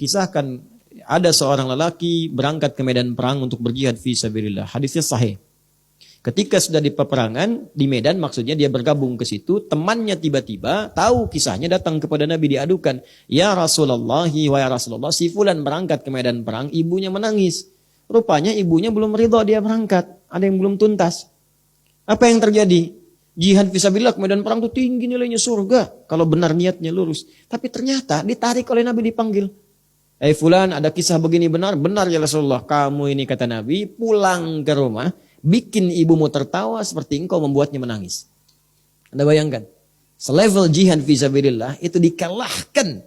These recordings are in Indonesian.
Kisahkan ada seorang lelaki berangkat ke medan perang untuk berjihad fi sabilillah. Hadisnya sahih. Ketika sudah di peperangan di medan, maksudnya dia bergabung ke situ, temannya tiba-tiba tahu kisahnya, datang kepada Nabi diadukan, "Ya Rasulullah, wahai Rasulullah, si fulan berangkat ke medan perang, ibunya menangis. Rupanya ibunya belum ridha dia berangkat, ada yang belum tuntas." Apa yang terjadi? Jihad fisabilillah ke medan perang itu tinggi nilainya surga kalau benar niatnya lurus. Tapi ternyata ditarik oleh Nabi, dipanggil. Fulan, ada kisah begini, benar ya Rasulullah. Kamu ini, kata Nabi, pulang ke rumah, bikin ibumu tertawa seperti engkau membuatnya menangis. Anda bayangkan, selevel jihad fisabilillah itu dikalahkan.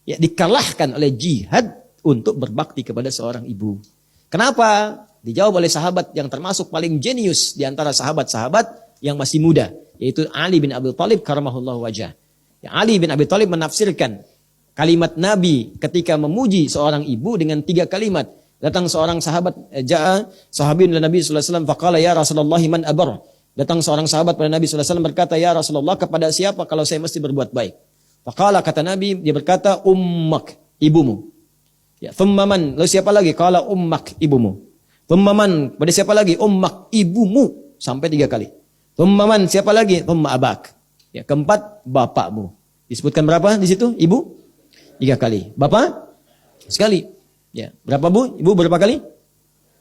Ya, dikalahkan oleh jihad untuk berbakti kepada seorang ibu. Kenapa? Dijawab oleh sahabat yang termasuk paling jenius di antara sahabat-sahabat yang masih muda, yaitu Ali bin Abi Thalib karamahullahu wajah. Ya, Ali bin Abi Thalib menafsirkan kalimat Nabi ketika memuji seorang ibu dengan 3 kalimat. Datang seorang sahabat, ja'a sahabin Nabi sallallahu alaihi wasallam faqala ya Rasulullah man abar. Datang seorang sahabat pada Nabi sallallahu alaihi wasallam berkata, "Ya Rasulullah, kepada siapa kalau saya mesti berbuat baik?" Faqala, kata Nabi, dia berkata, "Ummak," ibumu. Ya, thumma man, lalu siapa lagi? Qala ummak, ibumu. Thumma man, pada siapa lagi? Ummak, ibumu, sampai 3 kali. Thumma man, siapa lagi? Thumma abak. Ya, keempat, bapakmu. Disebutkan berapa di situ? Ibu 3 kali. Bapak sekali. Ya, berapa bu? Ibu berapa kali?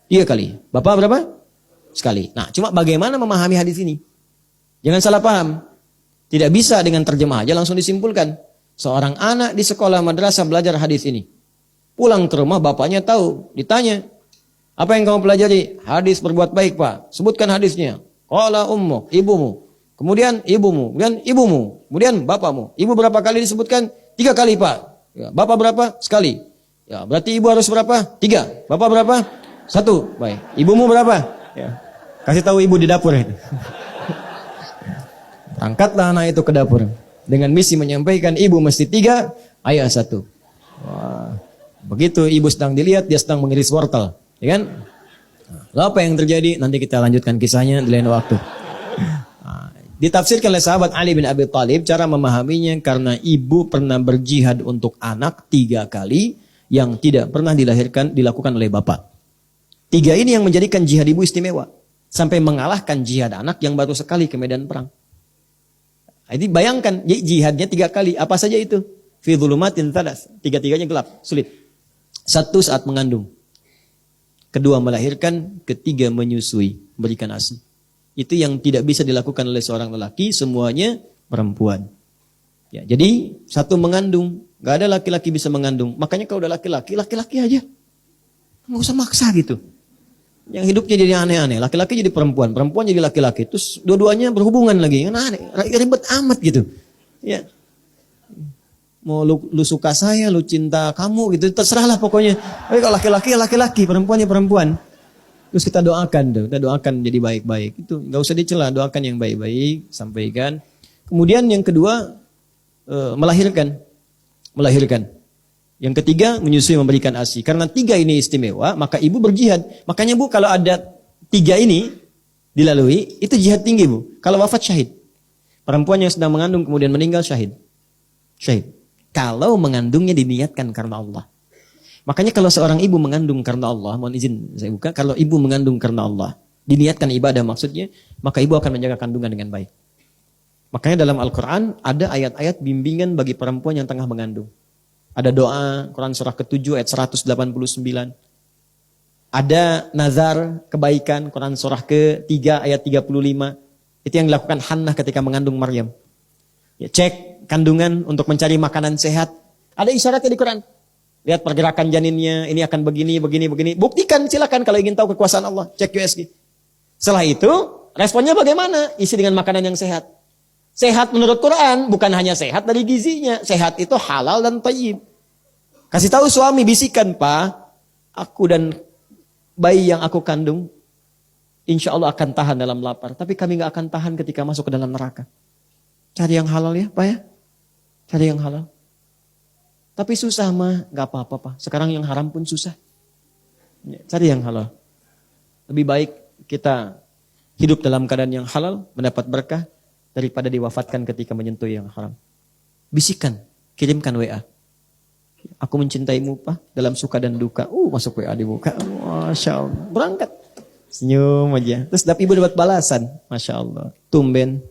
3 kali. Bapak berapa? Sekali. Nah, cuma bagaimana memahami hadis ini? Jangan salah paham. Tidak bisa dengan terjemah aja langsung disimpulkan. Seorang anak di sekolah madrasah belajar hadis ini. Pulang ke rumah bapaknya tahu, ditanya, "Apa yang kamu pelajari?" "Hadis berbuat baik, Pak." "Sebutkan hadisnya." "Qala ummuk," ibumu. Kemudian ibumu, kemudian ibumu, kemudian bapakmu. Ibu berapa kali disebutkan? 3 kali, Pak. Ya, bapak berapa? Sekali. Ya, berarti ibu harus berapa? 3. Bapak berapa? 1. Baik. Ibumu berapa? Ya. Kasih tahu ibu di dapur. Angkatlah anak itu ke dapur dengan misi menyampaikan ibu mesti 3, ayah 1. Wah. Begitu ibu sedang dilihat, dia sedang mengiris wortel, ya kan? Lalu apa yang terjadi? Nanti kita lanjutkan kisahnya di lain waktu. Ditafsirkan oleh sahabat Ali bin Abi Thalib, cara memahaminya karena ibu pernah berjihad untuk anak 3 kali yang tidak pernah dilakukan oleh bapak. 3 ini yang menjadikan jihad ibu istimewa. Sampai mengalahkan jihad anak yang baru sekali ke medan perang. Jadi bayangkan, jihadnya 3 kali. Apa saja itu? Fi dhulumatin thalas. 3-3-nya gelap, sulit. 1 saat mengandung. 2 melahirkan. 3 menyusui, berikan ASI. Itu yang tidak bisa dilakukan oleh seorang lelaki, semuanya perempuan. Ya, jadi 1 mengandung, gak ada laki-laki bisa mengandung. Makanya kalau udah laki-laki, laki-laki aja. Nggak usah maksa gitu. Yang hidupnya jadi aneh-aneh, laki-laki jadi perempuan, perempuan jadi laki-laki, terus dua-duanya berhubungan lagi, kan aneh, ribet amat gitu. Ya, mau lu suka saya, lu cinta kamu gitu, terserahlah pokoknya. Tapi kalau laki-laki ya laki-laki, perempuan ya perempuan. Terus kita doakan jadi baik-baik. Itu nggak usah dicela, doakan yang baik-baik, sampaikan. Kemudian yang kedua melahirkan. Yang ketiga menyusui, memberikan ASI. Karena 3 ini istimewa, maka ibu berjihad. Makanya bu, kalau ada 3 ini dilalui, itu jihad tinggi bu. Kalau wafat syahid. Perempuan yang sedang mengandung kemudian meninggal syahid. Kalau mengandungnya diniatkan karena Allah. Makanya kalau seorang ibu mengandung karena Allah, mohon izin saya buka, kalau ibu mengandung karena Allah, diniatkan ibadah maksudnya, maka ibu akan menjaga kandungan dengan baik. Makanya dalam Al-Quran ada ayat-ayat bimbingan bagi perempuan yang tengah mengandung. Ada doa, Quran surah ke-7 ayat 189. Ada nazar kebaikan, Quran surah ke-3 ayat 35. Itu yang dilakukan Hannah ketika mengandung Maryam. Ya, cek kandungan untuk mencari makanan sehat. Ada isyaratnya di Quran. Lihat pergerakan janinnya, ini akan begini. Buktikan, silakan kalau ingin tahu kekuasaan Allah. Cek USG. Setelah itu, responnya bagaimana? Isi dengan makanan yang sehat. Sehat menurut Quran, bukan hanya sehat dari gizinya. Sehat itu halal dan thayyib. Kasih tahu suami, bisikan, Pak, aku dan bayi yang aku kandung, insya Allah akan tahan dalam lapar. Tapi kami gak akan tahan ketika masuk ke dalam neraka. Cari yang halal ya, Pak ya. Cari yang halal. Tapi susah mah, gak apa-apa Pak. Sekarang yang haram pun susah. Cari yang halal. Lebih baik kita hidup dalam keadaan yang halal, mendapat berkah, daripada diwafatkan ketika menyentuh yang haram. Bisikan, kirimkan WA. Aku mencintaimu, Pak, dalam suka dan duka. Masuk WA dibuka. Masya Allah. Berangkat. Senyum aja. Terus ibu dapat balasan. Masya Allah. Tumben.